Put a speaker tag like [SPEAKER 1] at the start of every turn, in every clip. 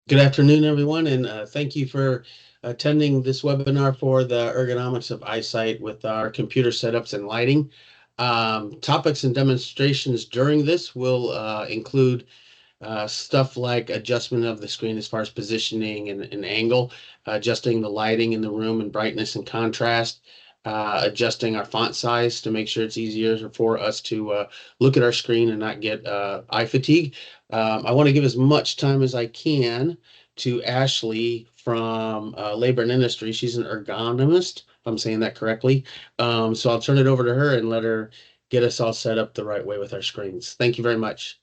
[SPEAKER 1] Good afternoon, everyone, and thank you for attending this webinar for the ergonomics of eyesight with our computer setups and lighting. Topics and demonstrations during this will include stuff like adjustment of the screen as far as positioning and angle, adjusting the lighting in the room and brightness and contrast, adjusting our font size to make sure it's easier for us to look at our screen and not get eye fatigue. I want to give as much time as I can to Ashley from Labor and Industry. She's an ergonomist, if I'm saying that correctly. So I'll turn it over to her and let her get us all set up the right way with our screens. Thank you very much.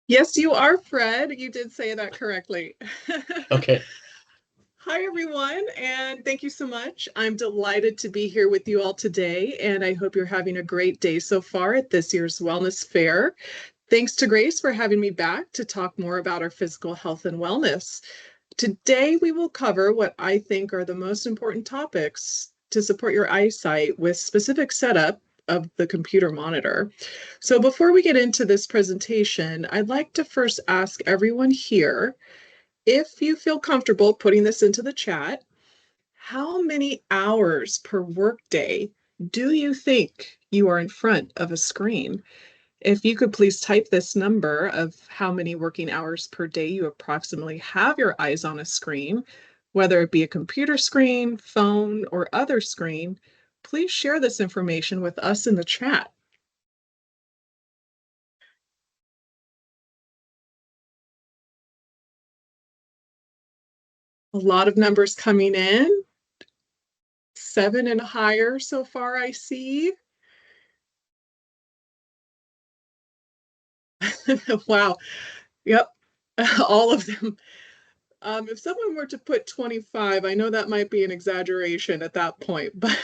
[SPEAKER 2] Yes, you are, Fred. You did say that correctly.
[SPEAKER 1] Okay.
[SPEAKER 2] Hi, everyone, and thank you so much. I'm delighted to be here with you all today, and I hope you're having a great day so far at this year's Wellness Fair. Thanks to Grace for having me back to talk more about our physical health and wellness. Today, we will cover what I think are the most important topics to support your eyesight with specific setup of the computer monitor. So before we get into this presentation, I'd like to first ask everyone here, if you feel comfortable putting this into the chat, how many hours per workday do you think you are in front of a screen? If you could please type this number of how many working hours per day you approximately have your eyes on a screen, whether it be a computer screen, phone, or other screen, please share this information with us in the chat. A lot of numbers coming in. 7 and higher so far, I see. Wow. Yep. All of them. If someone were to put 25, I know that might be an exaggeration at that point, but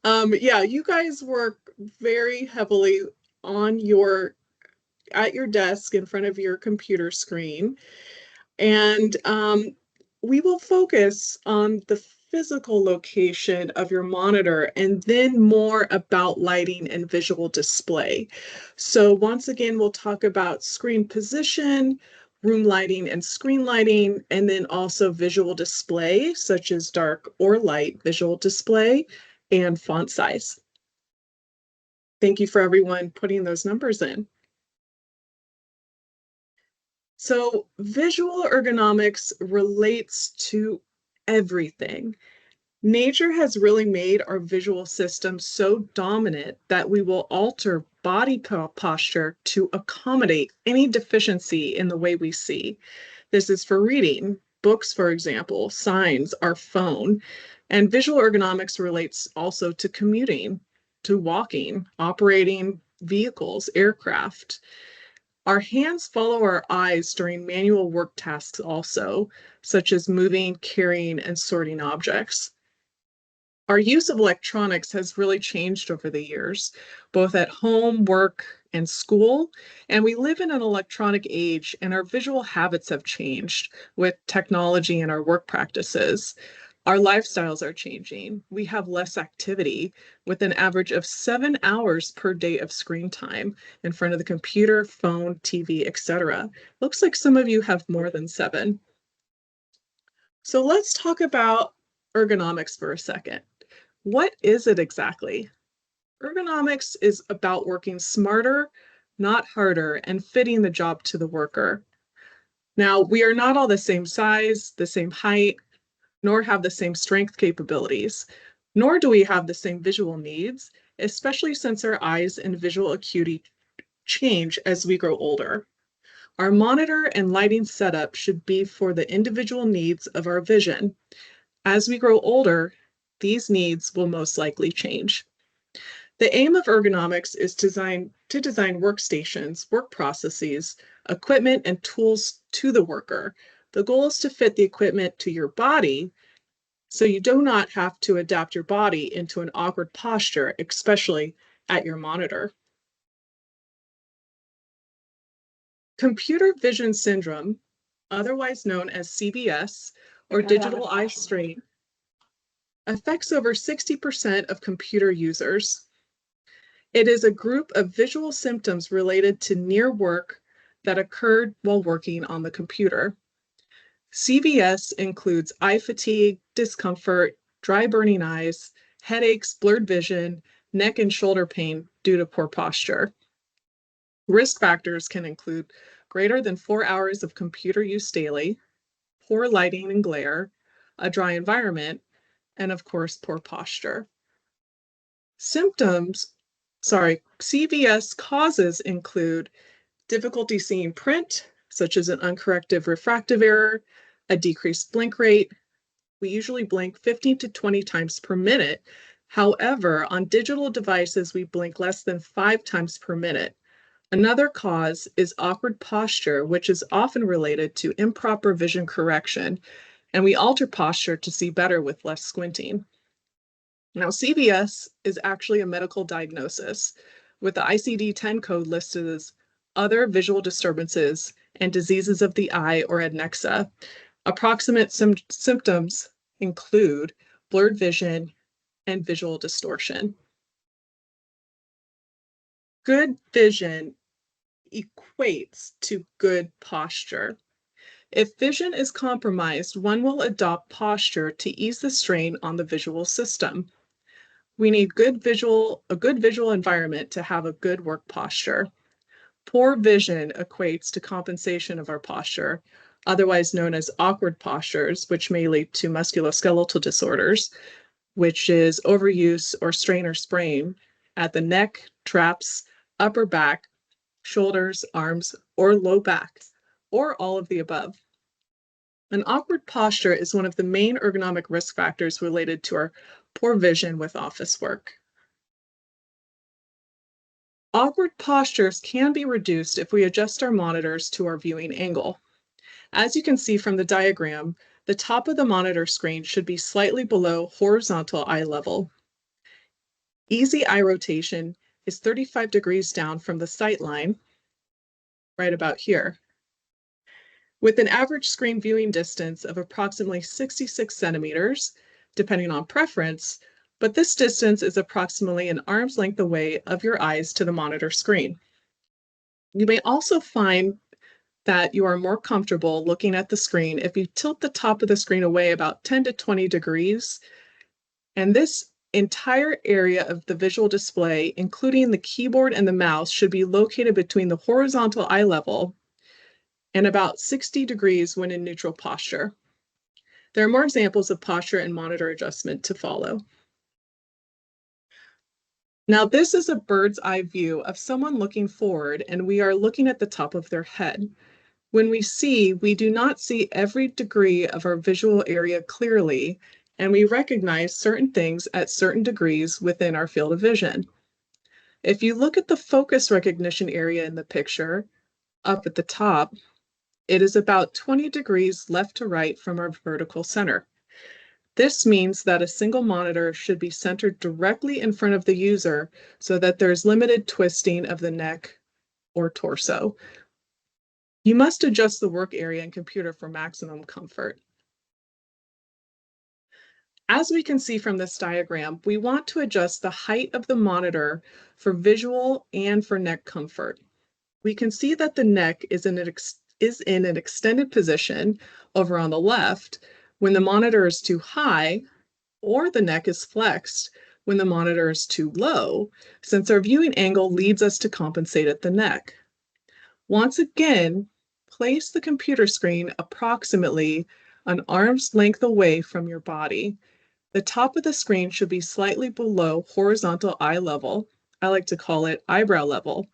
[SPEAKER 2] yeah, you guys work very heavily at your desk in front of your computer screen. And we will focus on the physical location of your monitor and then more about lighting and visual display. So once again, we'll talk about screen position, room lighting and screen lighting, and then also visual display, such as dark or light visual display and font size. Thank you for everyone putting those numbers in. So visual ergonomics relates to everything. Nature has really made our visual system so dominant that we will alter body posture to accommodate any deficiency in the way we see. This is for reading, books, for example, signs, our phone. And visual ergonomics relates also to commuting, to walking, operating vehicles, aircraft. Our hands follow our eyes during manual work tasks also, such as moving, carrying, and sorting objects. Our use of electronics has really changed over the years, both at home, work, and school. And we live in an electronic age, and our visual habits have changed with technology and our work practices. Our lifestyles are changing. We have less activity with an average of 7 hours per day of screen time in front of the computer, phone, TV, etc. Looks like some of you have more than 7. So let's talk about ergonomics for a second. What is it exactly? Ergonomics is about working smarter, not harder, and fitting the job to the worker. Now, we are not all the same size, the same height, nor have the same strength capabilities, nor do we have the same visual needs, especially since our eyes and visual acuity change as we grow older. Our monitor and lighting setup should be for the individual needs of our vision. As we grow older, these needs will most likely change. The aim of ergonomics is to design workstations, work processes, equipment, and tools to the worker. The goal is to fit the equipment to your body so you do not have to adapt your body into an awkward posture, especially at your monitor. Computer vision syndrome, otherwise known as CVS or digital eye strain, affects over 60% of computer users. It is a group of visual symptoms related to near work, that occurred while working on the computer. CVS includes eye fatigue, discomfort, dry burning eyes, headaches, blurred vision, neck and shoulder pain due to poor posture. Risk factors can include greater than 4 hours of computer use daily, poor lighting and glare, a dry environment, and of course, poor posture. CVS causes include difficulty seeing print, such as an uncorrected refractive error, a decreased blink rate. We usually blink 15 to 20 times per minute. However, on digital devices, we blink less than 5 times per minute. Another cause is awkward posture, which is often related to improper vision correction, and we alter posture to see better with less squinting. Now, CVS is actually a medical diagnosis, with the ICD-10 code listed as other visual disturbances and diseases of the eye or adnexa. Approximate symptoms include blurred vision and visual distortion. Good vision equates to good posture. If vision is compromised, one will adopt posture to ease the strain on the visual system. We need a good visual environment to have a good work posture. Poor vision equates to compensation of our posture, otherwise known as awkward postures, which may lead to musculoskeletal disorders, which is overuse or strain or sprain at the neck, traps, upper back, shoulders, arms, or low back, or all of the above. An awkward posture is one of the main ergonomic risk factors related to our poor vision with office work. Awkward postures can be reduced if we adjust our monitors to our viewing angle. As you can see from the diagram, the top of the monitor screen should be slightly below horizontal eye level. Easy eye rotation is 35 degrees down from the sight line, right about here, with an average screen viewing distance of approximately 66 centimeters, depending on preference, but this distance is approximately an arm's length away of your eyes to the monitor screen. You may also find that you are more comfortable looking at the screen if you tilt the top of the screen away about 10 to 20 degrees, and this entire area of the visual display, including the keyboard and the mouse, should be located between the horizontal eye level and about 60 degrees when in neutral posture. There are more examples of posture and monitor adjustment to follow. Now, this is a bird's eye view of someone looking forward, and we are looking at the top of their head. When we do not see every degree of our visual area clearly, and we recognize certain things at certain degrees within our field of vision. If you look at the focus recognition area in the picture, up at the top, it is about 20 degrees left to right from our vertical center. This means that a single monitor should be centered directly in front of the user so that there's limited twisting of the neck or torso. You must adjust the work area and computer for maximum comfort. As we can see from this diagram, we want to adjust the height of the monitor for visual and for neck comfort. We can see that the neck is in an extended position over on the left when the monitor is too high, or the neck is flexed when the monitor is too low, since our viewing angle leads us to compensate at the neck. Once again, place the computer screen approximately an arm's length away from your body. The top of the screen should be slightly below horizontal eye level. I like to call it eyebrow level.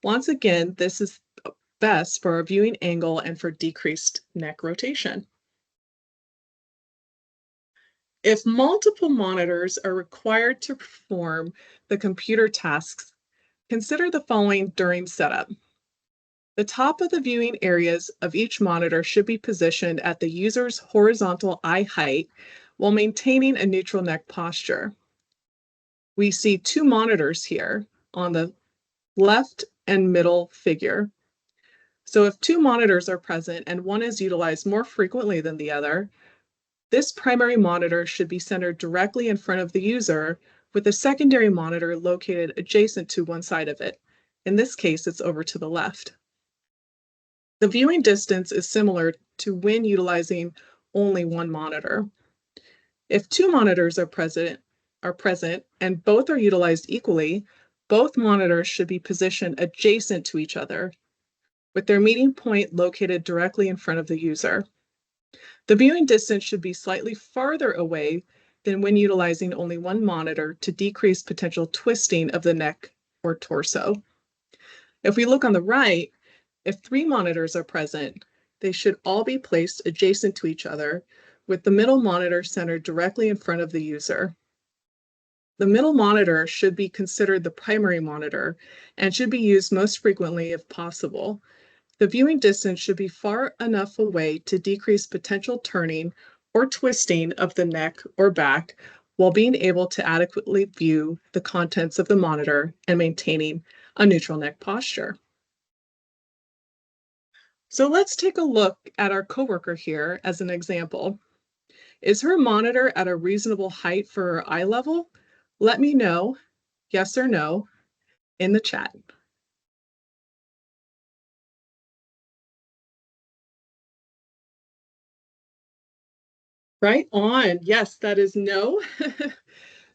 [SPEAKER 2] Once again, this is best for our viewing angle and for decreased neck rotation. If multiple monitors are required to perform the computer tasks, consider the following during setup. The top of the viewing areas of each monitor should be positioned at the user's horizontal eye height while maintaining a neutral neck posture. We see two monitors here on the left and middle figure. So if two monitors are present and one is utilized more frequently than the other, this primary monitor should be centered directly in front of the user with a secondary monitor located adjacent to one side of it. In this case, it's over to the left. The viewing distance is similar to when utilizing only one monitor. If two monitors are present and both are utilized equally, both monitors should be positioned adjacent to each other, with their meeting point located directly in front of the user. The viewing distance should be slightly farther away than when utilizing only one monitor to decrease potential twisting of the neck or torso. If we look on the right, if three monitors are present, they should all be placed adjacent to each other, with the middle monitor centered directly in front of the user. The middle monitor should be considered the primary monitor and should be used most frequently if possible. The viewing distance should be far enough away to decrease potential turning or twisting of the neck or back while being able to adequately view the contents of the monitor and maintaining a neutral neck posture. So let's take a look at our coworker here as an example. Is her monitor at a reasonable height for her eye level? Let me know, yes or no, in the chat. Right on. Yes, that is no.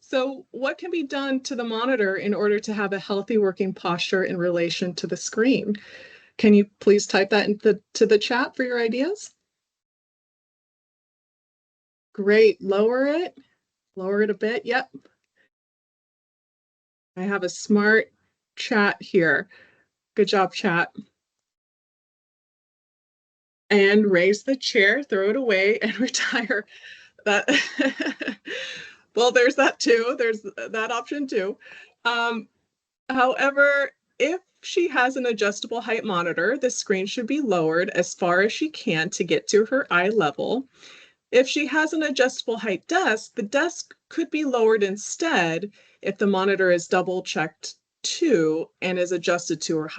[SPEAKER 2] So what can be done to the monitor in order to have a healthy working posture in relation to the screen? Can you please type that into the chat for your ideas? Great. Lower it a bit. Yep. I have a smart chat here. Good job, chat. And raise the chair, throw it away, and retire. That well, there's that too. There's that option too. Um, However, if she has an adjustable height monitor, the screen should be lowered as far as she can to get to her eye level. If she has an adjustable height desk, the desk could be lowered instead if the monitor is double checked too and is adjusted to her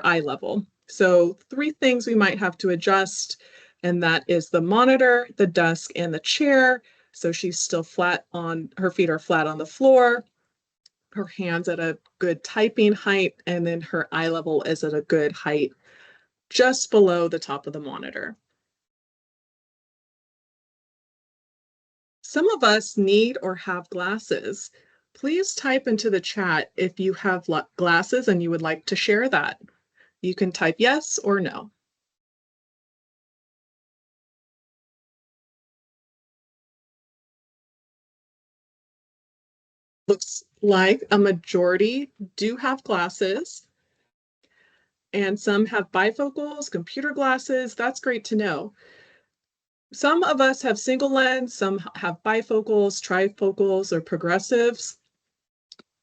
[SPEAKER 2] eye level. So 3 things we might have to adjust, and that is the monitor, the desk, and the chair. So she's still her feet are flat on the floor, her hands at a good typing height, and then her eye level is at a good height just below the top of the monitor. Some of us need or have glasses. Please type into the chat if you have glasses and you would like to share that. You can type yes or no. Looks like a majority do have glasses, and some have bifocals, computer glasses. That's great to know. Some of us have single lens, some have bifocals, trifocals, or progressives.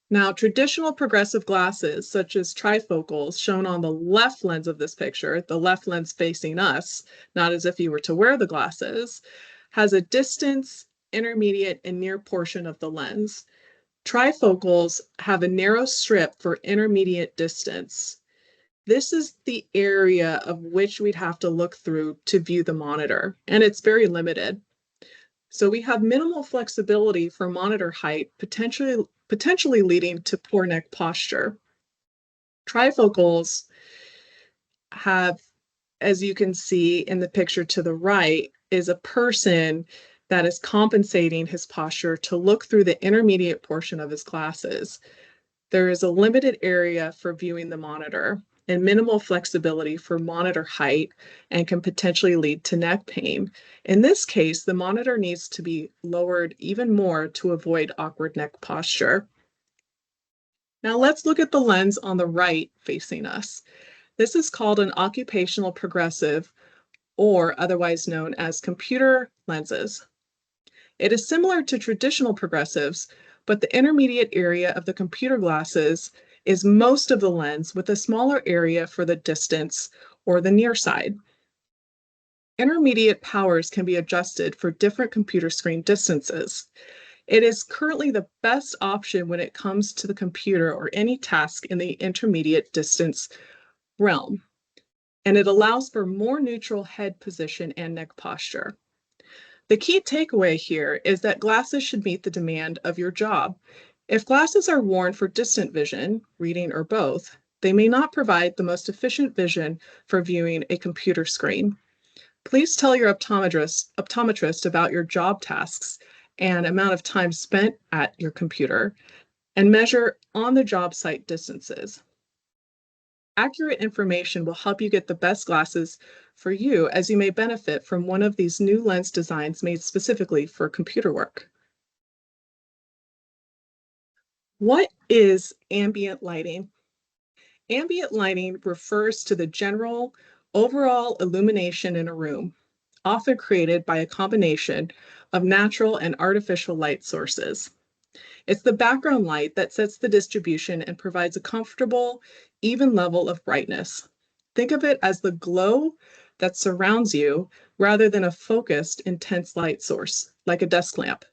[SPEAKER 2] Now, traditional progressive glasses, such as trifocals, shown on the left lens of this picture, the left lens facing us, not as if you were to wear the glasses, has a distance, intermediate, and near portion of the lens. Trifocals have a narrow strip for intermediate distance. This is the area of which we'd have to look through to view the monitor, and it's very limited. So we have minimal flexibility for monitor height, potentially leading to poor neck posture. Trifocals have, as you can see in the picture to the right, is a person that is compensating his posture to look through the intermediate portion of his glasses. There is a limited area for viewing the monitor and minimal flexibility for monitor height and can potentially lead to neck pain. In this case, the monitor needs to be lowered even more to avoid awkward neck posture. Now let's look at the lens on the right facing us. This is called an occupational progressive, or otherwise known as computer lenses. It is similar to traditional progressives, but the intermediate area of the computer glasses is most of the lens with a smaller area for the distance or the near side. Intermediate powers can be adjusted for different computer screen distances. It is currently the best option when it comes to the computer or any task in the intermediate distance realm, and it allows for more neutral head position and neck posture. The key takeaway here is that glasses should meet the demand of your job. If glasses are worn for distant vision, reading, or both, they may not provide the most efficient vision for viewing a computer screen. Please tell your optometrist about your job tasks and amount of time spent at your computer, and measure on-the-job site distances. Accurate information will help you get the best glasses for you, as you may benefit from one of these new lens designs made specifically for computer work. What is ambient lighting? Ambient lighting refers to the general overall illumination in a room, often created by a combination of natural and artificial light sources. It's the background light that sets the distribution and provides a comfortable, even level of brightness. Think of it as the glow that surrounds you rather than a focused, intense light source, like a desk lamp.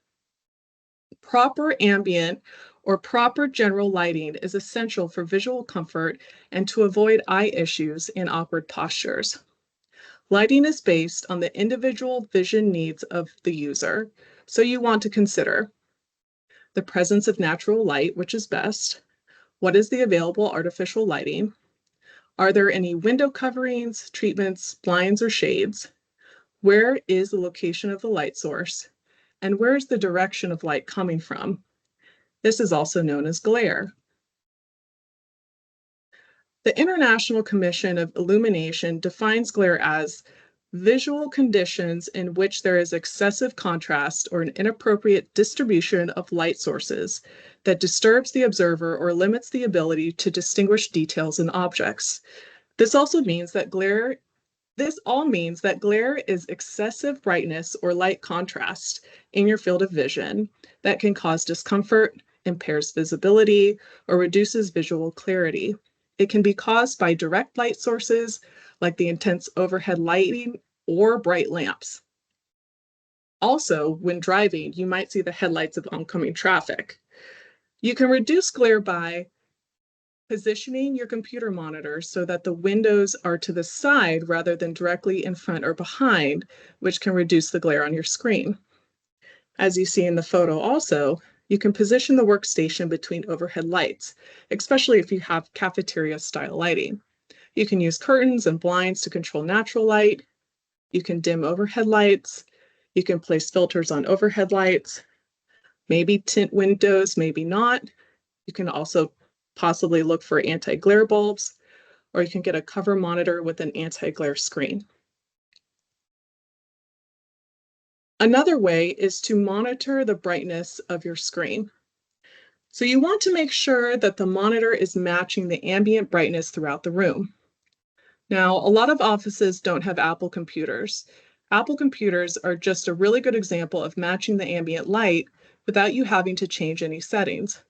[SPEAKER 2] Proper ambient or proper general lighting is essential for visual comfort and to avoid eye issues and awkward postures. Lighting is based on the individual vision needs of the user, so you want to consider the presence of natural light, which is best. What is the available artificial lighting? Are there any window coverings, treatments, blinds, or shades? Where is the location of the light source? And where is the direction of light coming from? This is also known as glare. The International Commission of Illumination defines glare as visual conditions in which there is excessive contrast or an inappropriate distribution of light sources that disturbs the observer or limits the ability to distinguish details in objects. This all means that glare is excessive brightness or light contrast in your field of vision that can cause discomfort, impairs visibility, or reduces visual clarity. It can be caused by direct light sources like the intense overhead lighting or bright lamps. Also, when driving, you might see the headlights of oncoming traffic. You can reduce glare by positioning your computer monitor so that the windows are to the side rather than directly in front or behind, which can reduce the glare on your screen. As you see in the photo also, you can position the workstation between overhead lights, especially if you have cafeteria-style lighting. You can use curtains and blinds to control natural light. You can dim overhead lights. You can place filters on overhead lights. Maybe tint windows, maybe not. You can also possibly look for anti-glare bulbs, or you can get a cover monitor with an anti-glare screen. Another way is to monitor the brightness of your screen. So you want to make sure that the monitor is matching the ambient brightness throughout the room. Now, a lot of offices don't have Apple computers. Apple computers are just a really good example of matching the ambient light without you having to change any settings.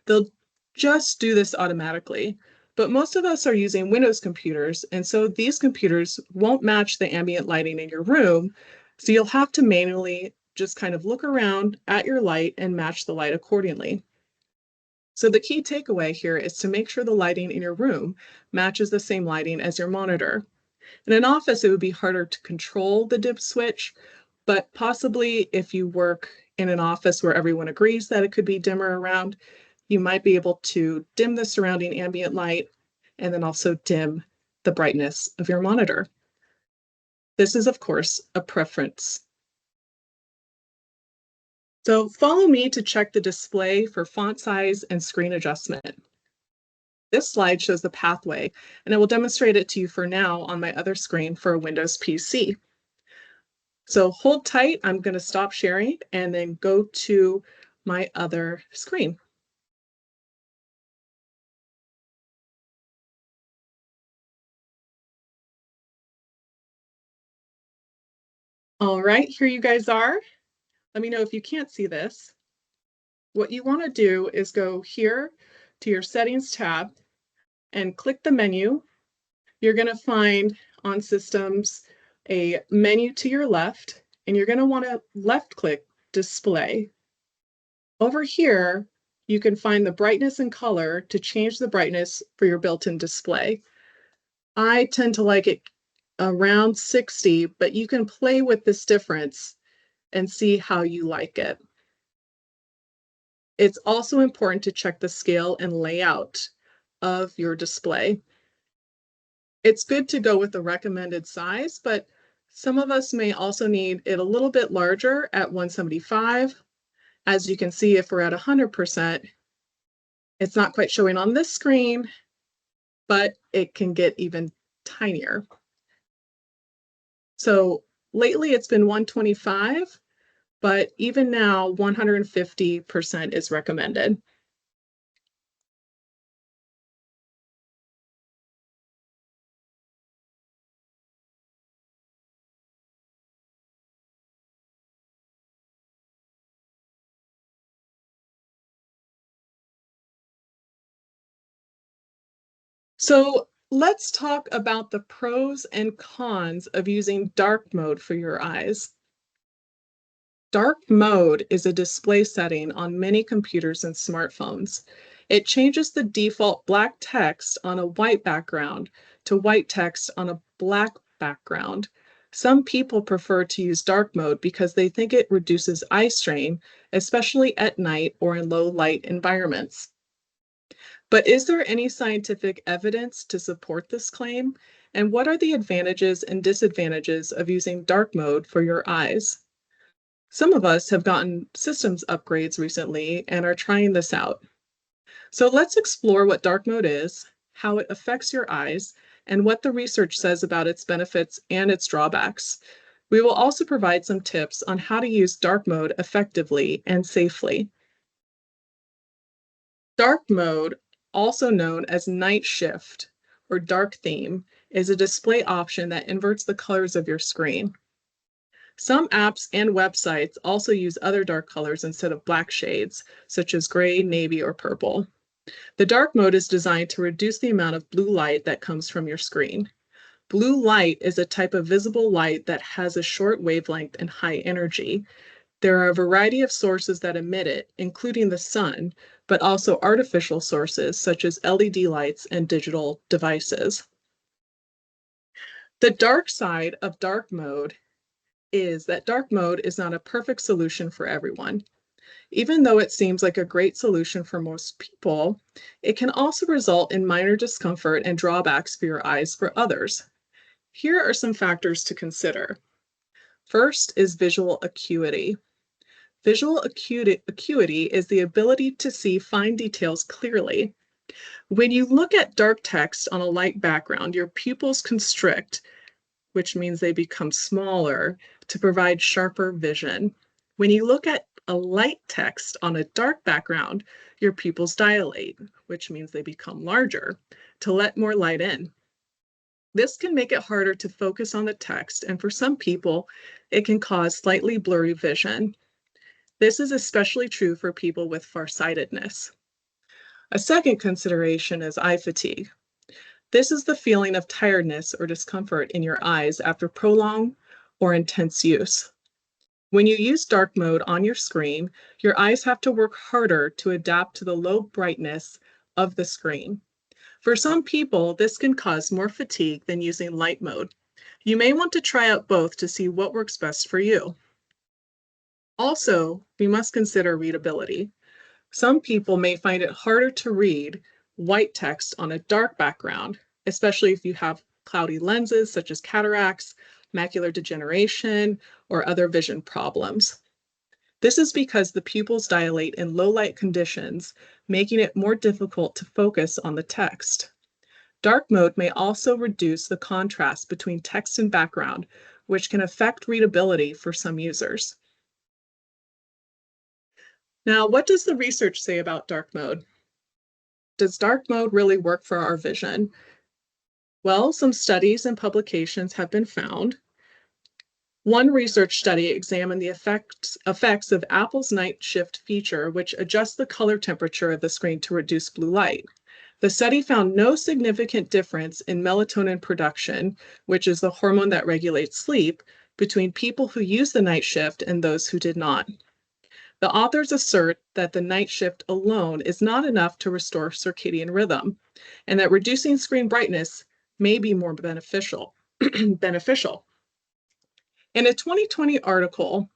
[SPEAKER 2] They'll just do this automatically, but most of us are using Windows computers, and so these computers won't match the ambient lighting in your room, so you'll have to manually just kind of look around at your light and match the light accordingly. So the key takeaway here is to make sure the lighting in your room matches the same lighting as your monitor. In an office, it would be harder to control the dim switch, but possibly if you work in an office where everyone agrees that it could be dimmer around, you might be able to dim the surrounding ambient light and then also dim the brightness of your monitor. This is, of course, a preference. So follow me to check the display for font size and screen adjustment. This slide shows the pathway, and I will demonstrate it to you for now on my other screen for a Windows PC. So hold tight, I'm going to stop sharing and then go to my other screen. All right, here you guys are. Let me know if you can't see this. What you want to do is go here to your settings tab and click the menu. You're going to find on systems a menu to your left, and you're going to want to left click display. Over here, you can find the brightness and color to change the brightness for your built-in display. I tend to like it around 60, but you can play with this difference and see how you like it. It's also important to check the scale and layout of your display. It's good to go with the recommended size, but some of us may also need it a little bit larger at 175. As you can see, if we're at 100%, it's not quite showing on this screen, but it can get even tinier. So lately it's been 125, but even now 150% is recommended. So let's talk about the pros and cons of using dark mode for your eyes. Dark mode is a display setting on many computers and smartphones. It changes the default black text on a white background to white text on a black background. Some people prefer to use dark mode because they think it reduces eye strain, especially at night or in low light environments. But is there any scientific evidence to support this claim? And what are the advantages and disadvantages of using dark mode for your eyes? Some of us have gotten systems upgrades recently and are trying this out. So let's explore what dark mode is, how it affects your eyes, and what the research says about its benefits and its drawbacks. We will also provide some tips on how to use dark mode effectively and safely. Dark mode, also known as night shift or dark theme, is a display option that inverts the colors of your screen. Some apps and websites also use other dark colors instead of black shades, such as gray, navy, or purple. The dark mode is designed to reduce the amount of blue light that comes from your screen. Blue light is a type of visible light that has a short wavelength and high energy. There are a variety of sources that emit it, including the sun, but also artificial sources such as LED lights and digital devices. The dark side of dark mode is that dark mode is not a perfect solution for everyone. Even though it seems like a great solution for most people, it can also result in minor discomfort and drawbacks for your eyes for others. Here are some factors to consider. First is visual acuity. Visual acuity is the ability to see fine details clearly. When you look at dark text on a light background, your pupils constrict, which means they become smaller, to provide sharper vision. When you look at a light text on a dark background, your pupils dilate, which means they become larger, to let more light in. This can make it harder to focus on the text, and for some people, it can cause slightly blurry vision. This is especially true for people with farsightedness. A second consideration is eye fatigue. This is the feeling of tiredness or discomfort in your eyes after prolonged or intense use. When you use dark mode on your screen, your eyes have to work harder to adapt to the low brightness of the screen. For some people, this can cause more fatigue than using light mode. You may want to try out both to see what works best for you. Also, we must consider readability. Some people may find it harder to read white text on a dark background, especially if you have cloudy lenses such as cataracts, macular degeneration, or other vision problems. This is because the pupils dilate in low light conditions, making it more difficult to focus on the text. Dark mode may also reduce the contrast between text and background, which can affect readability for some users. Now, what does the research say about dark mode? Does dark mode really work for our vision? Well, some studies and publications have been found. One research study examined the effects of Apple's night shift feature, which adjusts the color temperature of the screen to reduce blue light. The study found no significant difference in melatonin production, which is the hormone that regulates sleep, between people who use the night shift and those who did not. The authors assert that the night shift alone is not enough to restore circadian rhythm, and that reducing screen brightness may be more beneficial. In a 2020 article,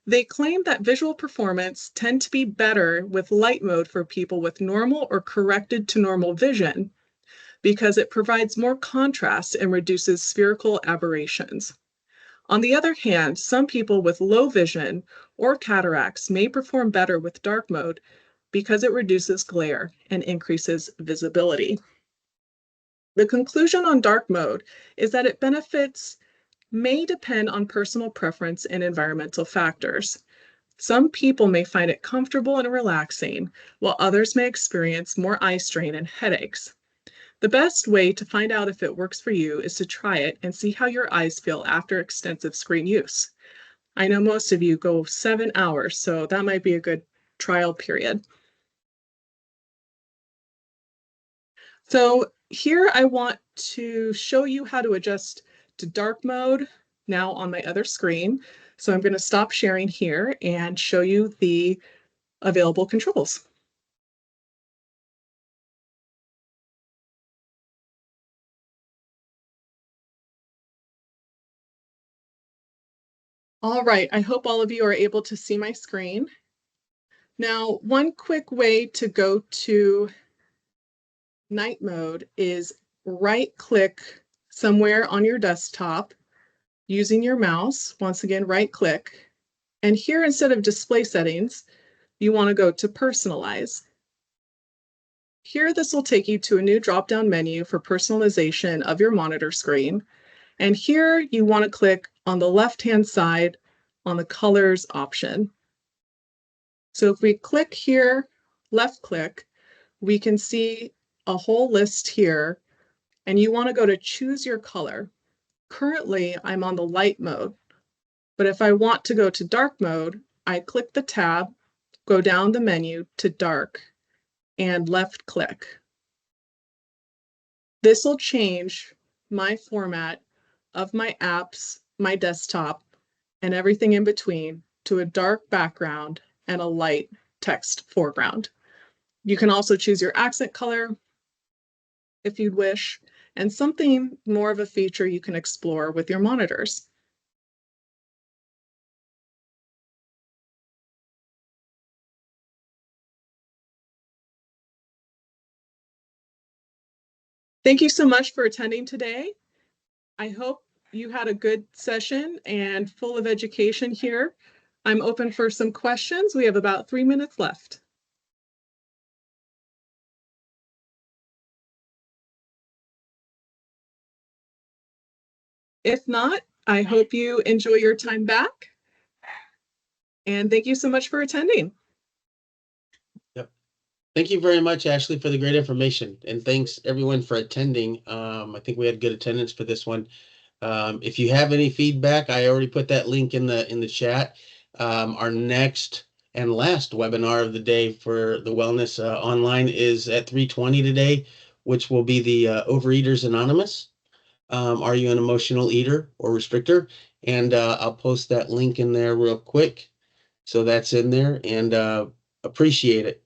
[SPEAKER 2] They claim that visual performance tend to be better with light mode for people with normal or corrected to normal vision because it provides more contrast and reduces spherical aberrations. On the other hand, some people with low vision or cataracts may perform better with dark mode because it reduces glare and increases visibility. The conclusion on dark mode is that its benefits may depend on personal preference and environmental factors. Some people may find it comfortable and relaxing, while others may experience more eye strain and headaches. The best way to find out if it works for you is to try it and see how your eyes feel after extensive screen use. I know most of you go 7 hours, so that might be a good trial period. So here I want to show you how to adjust to dark mode now on my other screen. So I'm going to stop sharing here and show you the available controls. All right, I hope all of you are able to see my screen. Now, one quick way to go to night mode is right-click somewhere on your desktop using your mouse. Once again, right-click. And here, instead of display settings, you want to go to personalize. Here, this will take you to a new drop-down menu for personalization of your monitor screen. And here you want to click on the left-hand side on the colors option. So if we click here, left click, we can see a whole list here, and you want to go to choose your color. Currently, I'm on the light mode, but if I want to go to dark mode, I click the tab, go down the menu to dark, and left click. This will change my format of my apps, my desktop, and everything in between to a dark background and a light text foreground. You can also choose your accent color if you'd wish, and something more of a feature you can explore with your monitors. Thank you so much for attending today. I hope you had a good session and full of education here. I'm open for some questions. We have about 3 minutes left. If not, I hope you enjoy your time back. And thank you so much for attending.
[SPEAKER 1] Yep. Thank you very much, Ashley, for the great information. And thanks everyone for attending. I think we had good attendance for this one. If you have any feedback, I already put that link in the chat. Our next and last webinar of the day for the Wellness Online is at 3:20 today, which will be the Overeaters Anonymous. Are you an emotional eater or restrictor? And I'll post that link in there real quick. So that's in there, and appreciate it.